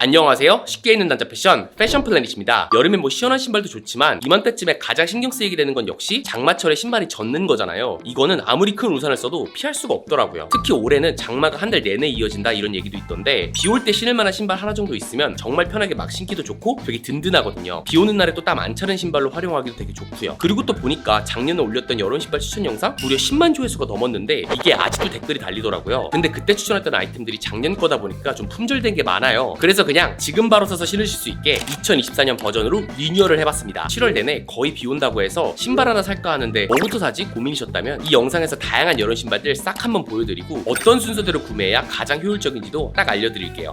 안녕하세요. 쉽게 입는 남자 패션 플래닛입니다. 여름엔 뭐 시원한 신발도 좋지만 이맘때쯤에 가장 신경 쓰이게 되는 건 역시 장마철에 신발이 젖는 거잖아요. 이거는 아무리 큰 우산을 써도 피할 수가 없더라고요. 특히 올해는 장마가 한 달 내내 이어진다 이런 얘기도 있던데 비 올 때 신을 만한 신발 하나 정도 있으면 정말 편하게 막 신기도 좋고 되게 든든하거든요. 비 오는 날에 또 땀 안 차는 신발로 활용하기도 되게 좋고요. 그리고 또 보니까 작년에 올렸던 여름 신발 추천 영상 무려 10만 조회수가 넘었는데 이게 아직도 댓글이 달리더라고요. 근데 그때 추천했던 아이템들이 작년 거다 보니까 좀 품절된 게 많아요. 그래서 그냥 지금 바로 사서 신으실 수 있게 2024년 버전으로 리뉴얼을 해봤습니다. 7월 내내 거의 비 온다고 해서 신발 하나 살까 하는데 뭐부터 사지 고민이셨다면 이 영상에서 다양한 여름 신발들 싹 한번 보여드리고 어떤 순서대로 구매해야 가장 효율적인지도 딱 알려드릴게요.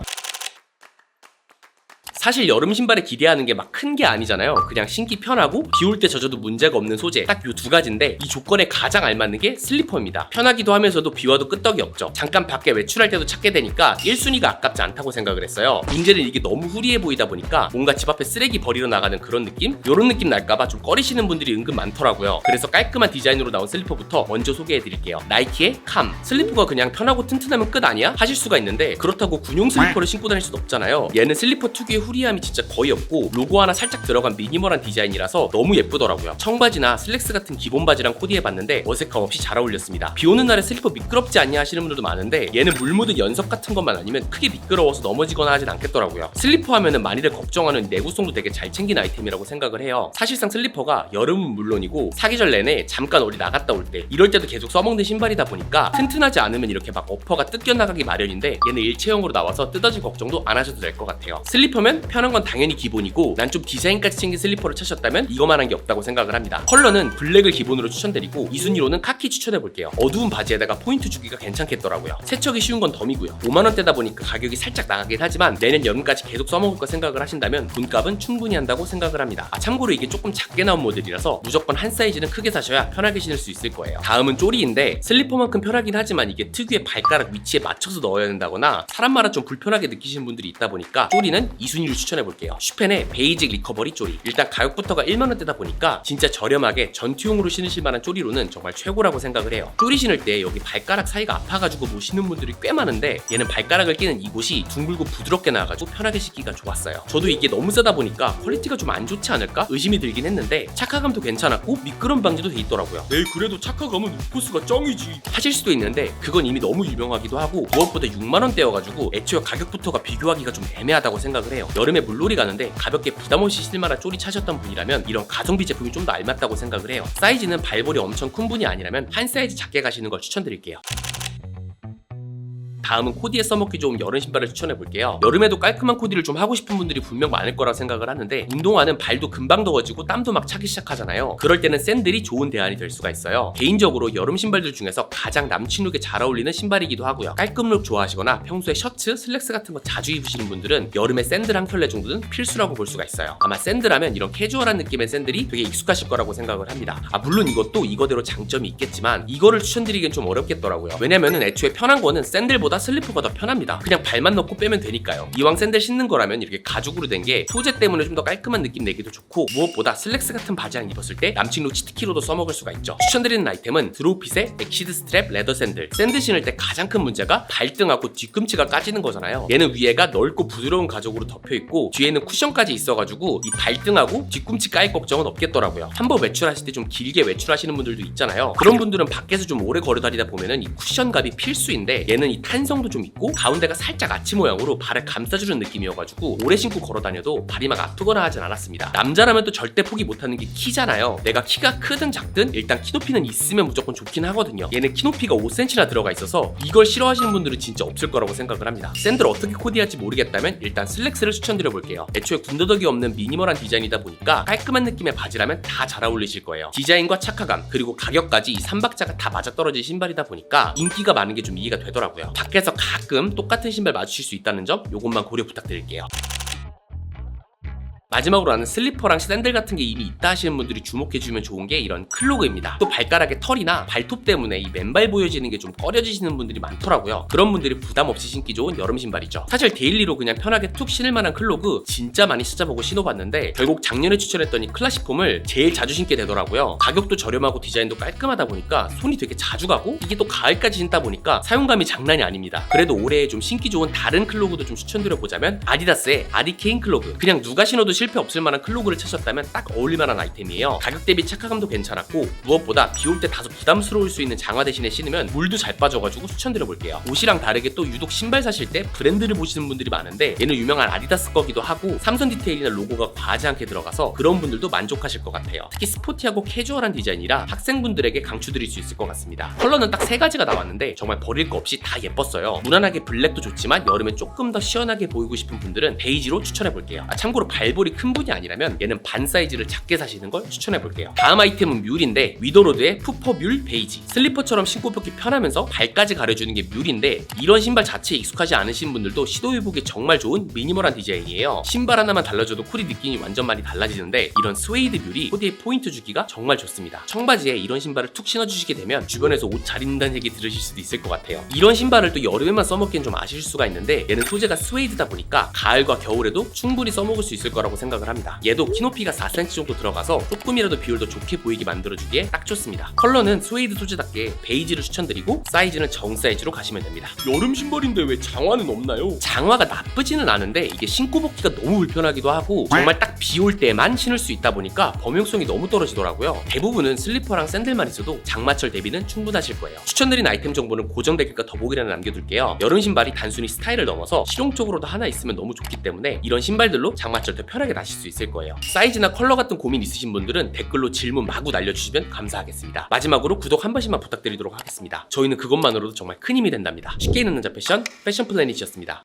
사실 여름 신발에 기대하는 게 막 큰 게 아니잖아요. 그냥 신기 편하고 비 올 때 젖어도 문제가 없는 소재 딱 요 두 가지인데 이 조건에 가장 알맞는 게 슬리퍼입니다. 편하기도 하면서도 비 와도 끄떡이 없죠. 잠깐 밖에 외출할 때도 찾게 되니까 1순위가 아깝지 않다고 생각을 했어요. 문제는 이게 너무 후리해 보이다 보니까 뭔가 집 앞에 쓰레기 버리러 나가는 그런 느낌? 요런 느낌 날까봐 좀 꺼리시는 분들이 은근 많더라고요. 그래서 깔끔한 디자인으로 나온 슬리퍼부터 먼저 소개해드릴게요. 나이키의 캄. 슬리퍼가 그냥 편하고 튼튼하면 끝 아니야? 하실 수가 있는데 그렇다고 군용 슬리퍼를 신고 다닐 수도 없잖아요. 얘는 슬리퍼 특유의 후리함이 진짜 거의 없고 로고 하나 살짝 들어간 미니멀한 디자인이라서 너무 예쁘더라고요. 청바지나 슬랙스 같은 기본 바지랑 코디해봤는데 어색함 없이 잘 어울렸습니다. 비 오는 날에 슬리퍼 미끄럽지 않냐 하시는 분들도 많은데 얘는 물 묻은 연석 같은 것만 아니면 크게 미끄러워서 넘어지거나 하진 않겠더라고요. 슬리퍼 하면은 많이들 걱정하는 내구성도 되게 잘 챙긴 아이템이라고 생각을 해요. 사실상 슬리퍼가 여름은 물론이고 사계절 내내 잠깐 어디 나갔다 올 때 이럴 때도 계속 써먹는 신발이다 보니까 튼튼하지 않으면 이렇게 막 어퍼가 뜯겨나가기 마련인데 얘는 일체형으로 나와서 뜯어질 걱정도 안 하셔도 될 것 같아요. 슬리퍼면 편한 건 당연히 기본이고 난 좀 디자인까지 챙긴 슬리퍼를 찾으셨다면 이거만한 게 없다고 생각을 합니다. 컬러는 블랙을 기본으로 추천드리고 2순위로는 카키 추천해볼게요. 어두운 바지에다가 포인트 주기가 괜찮겠더라고요. 세척이 쉬운 건 덤이고요. 5만원대다 보니까 가격이 살짝 나가긴 하지만 내년 여름까지 계속 써먹을 거 생각을 하신다면 돈값은 충분히 한다고 생각을 합니다. 참고로 이게 조금 작게 나온 모델이라서 무조건 한 사이즈는 크게 사셔야 편하게 신을 수 있을 거예요. 다음은 쪼리인데 슬리퍼만큼 편하긴 하지만 이게 특유의 발가락 위치에 맞춰서 넣어야 된다거나 사람마다 좀 불편하게 느끼시는 분들이 있다 보니까 쪼리는 2순위로 추천해볼게요. 슈펜의 베이직 리커버리 쪼리. 일단 가격부터가 1만원대다 보니까 진짜 저렴하게 전투용으로 신으실 만한 쪼리로는 정말 최고라고 생각을 해요. 쪼리 신을 때 여기 발가락 사이가 아파가지고 못 신는 분들이 꽤 많은데 얘는 발가락을 끼는 이곳이 둥글고 부드럽게 나와가지고 편하게 신기가 좋았어요. 저도 이게 너무 세다 보니까 퀄리티가 좀 안 좋지 않을까 의심이 들긴 했는데 착화감도 괜찮았고 미끄럼 방지도 돼 있더라고요. 에이 그래도 착화감은 우포스가 짱이지 하실 수도 있는데 그건 이미 너무 유명하기도 하고 무엇보다 6만원대여가지고 애초에 가격부터가 비교하기가 좀 애매하다고 생각을 해요. 여름에 물놀이 가는데 가볍게 부담없이 신을만한 쪼리 찾으셨던 분이라면 이런 가성비 제품이 좀 더 알맞다고 생각을 해요. 사이즈는 발볼이 엄청 큰 분이 아니라면 한 사이즈 작게 가시는 걸 추천드릴게요. 다음은 코디에 써먹기 좋은 여름 신발을 추천해볼게요. 여름에도 깔끔한 코디를 좀 하고 싶은 분들이 분명 많을 거라 생각을 하는데 운동화는 발도 금방 더워지고 땀도 막 차기 시작하잖아요. 그럴 때는 샌들이 좋은 대안이 될 수가 있어요. 개인적으로 여름 신발들 중에서 가장 남친룩에 잘 어울리는 신발이기도 하고요. 깔끔룩 좋아하시거나 평소에 셔츠, 슬랙스 같은 거 자주 입으시는 분들은 여름에 샌들 한 켤레 정도는 필수라고 볼 수가 있어요. 아마 샌들하면 이런 캐주얼한 느낌의 샌들이 되게 익숙하실 거라고 생각을 합니다. 물론 이것도 이거대로 장점이 있겠지만 이거를 추천드리기엔 좀 어렵겠더라고요. 왜냐면은 애초에 편한 거는 샌들보다 슬리퍼가 더 편합니다. 그냥 발만 넣고 빼면 되니까요. 이왕 샌들 신는 거라면 이렇게 가죽으로 된 게 소재 때문에 좀 더 깔끔한 느낌 내기도 좋고 무엇보다 슬랙스 같은 바지랑 입었을 때 남친룩 치트키로도 써먹을 수가 있죠. 추천드리는 아이템은 드롭핏의 엑시드 스트랩 레더 샌들. 샌들 신을 때 가장 큰 문제가 발등하고 뒤꿈치가 까지는 거잖아요. 얘는 위에가 넓고 부드러운 가죽으로 덮여있고 뒤에는 쿠션까지 있어가지고 이 발등하고 뒤꿈치 까일 걱정은 없겠더라고요. 한번 외출하실 때 좀 길게 외출하시는 분들도 있잖아요. 그런 분들은 밖에서 좀 오래 걸어다니다 보면은 이 쿠션감이 필수인데 얘는 이 탄성도 좀 있고 가운데가 살짝 아치 모양으로 발을 감싸주는 느낌이어가지고 오래 신고 걸어다녀도 발이 막 아프거나 하진 않았습니다. 남자라면 또 절대 포기 못하는 게 키잖아요. 내가 키가 크든 작든 일단 키 높이는 있으면 무조건 좋긴 하거든요. 얘는 키 높이가 5cm나 들어가 있어서 이걸 싫어하시는 분들은 진짜 없을 거라고 생각을 합니다. 샌들 어떻게 코디할지 모르겠다면 일단 슬랙스를 추천드려볼게요. 애초에 군더더기 없는 미니멀한 디자인이다 보니까 깔끔한 느낌의 바지라면 다 잘 어울리실 거예요. 디자인과 착화감 그리고 가격까지 이 3박자가 다 맞아떨어진 신발이다 보니까 인기가 많은 게 좀 이해가 되더라고요. 밖에서 가끔 똑같은 신발 맞추실 수 있다는 점 요것만 고려 부탁드릴게요. 마지막으로 나는 슬리퍼랑 샌들 같은 게 이미 있다 하시는 분들이 주목해주면 좋은 게 이런 클로그입니다. 또 발가락에 털이나 발톱 때문에 이 맨발 보여지는 게 좀 꺼려지시는 분들이 많더라고요. 그런 분들이 부담 없이 신기 좋은 여름 신발이죠. 사실 데일리로 그냥 편하게 툭 신을 만한 클로그 진짜 많이 찾아보고 신어봤는데 결국 작년에 추천했던 이 클래식폼을 제일 자주 신게 되더라고요. 가격도 저렴하고 디자인도 깔끔하다 보니까 손이 되게 자주 가고 이게 또 가을까지 신다 보니까 사용감이 장난이 아닙니다. 그래도 올해 좀 신기 좋은 다른 클로그도 좀 추천드려보자면 아디다스의 아디케인 클로그. 그냥 누가 신어도 실패 없을 만한 클로그를 찾았다면 딱 어울릴만한 아이템이에요. 가격 대비 착화감도 괜찮았고 무엇보다 비 올 때 다소 부담스러울 수 있는 장화 대신에 신으면 물도 잘 빠져가지고 추천드려볼게요. 옷이랑 다르게 또 유독 신발 사실 때 브랜드를 보시는 분들이 많은데 얘는 유명한 아디다스 거기도 하고 삼선 디테일이나 로고가 과하지 않게 들어가서 그런 분들도 만족하실 것 같아요. 특히 스포티하고 캐주얼한 디자인이라 학생분들에게 강추드릴 수 있을 것 같습니다. 컬러는 딱 3가지가 나왔는데 정말 버릴 거 없이 다 예뻤어요. 무난하게 블랙도 좋지만 여름에 조금 더 시원하게 보이고 싶은 분들은 베이지로 추천해볼게요. 참고로 발볼이 큰 분이 아니라면 얘는 반 사이즈를 작게 사시는 걸 추천해볼게요. 다음 아이템은 뮬인데 위더로드의 푸퍼 뮬 베이지. 슬리퍼처럼 신고 벗기 편하면서 발까지 가려주는 게 뮬인데 이런 신발 자체에 익숙하지 않으신 분들도 시도해보기 정말 좋은 미니멀한 디자인이에요. 신발 하나만 달라져도 쿨이 느낌이 완전 많이 달라지는데 이런 스웨이드 뮬이 코디에 포인트 주기가 정말 좋습니다. 청바지에 이런 신발을 툭 신어주시게 되면 주변에서 옷 잘 입는다는 얘기 들으실 수도 있을 것 같아요. 이런 신발을 또 여름에만 써먹기엔 좀 아실 수가 있는데 얘는 소재가 스웨이드다 보니까 가을과 겨울에도 충분히 써먹을 수 있을 거라고 생각을 합니다. 얘도 키높이가 4cm 정도 들어가서 조금이라도 비율 더 좋게 보이게 만들어주기에 딱 좋습니다. 컬러는 스웨이드 소재답게 베이지를 추천드리고 사이즈는 정 사이즈로 가시면 됩니다. 여름 신발인데 왜 장화는 없나요? 장화가 나쁘지는 않은데 이게 신고 벗기가 너무 불편하기도 하고 정말 딱 비 올 때만 신을 수 있다 보니까 범용성이 너무 떨어지더라고요. 대부분은 슬리퍼랑 샌들만 있어도 장마철 대비는 충분하실 거예요. 추천드린 아이템 정보는 고정 댓글과 더보기란에 남겨둘게요. 여름 신발이 단순히 스타일을 넘어서 실용적으로도 하나 있으면 너무 좋기 때문에 이런 신발들로 장마철 더 편하게 나실 수 있을 거예요. 사이즈나 컬러 같은 고민 있으신 분들은 댓글로 질문 마구 날려주시면 감사하겠습니다. 마지막으로 구독 한 번씩만 부탁드리도록 하겠습니다. 저희는 그것만으로도 정말 큰 힘이 된답니다. 쉽게 입는 남자 패션 플래닛이었습니다.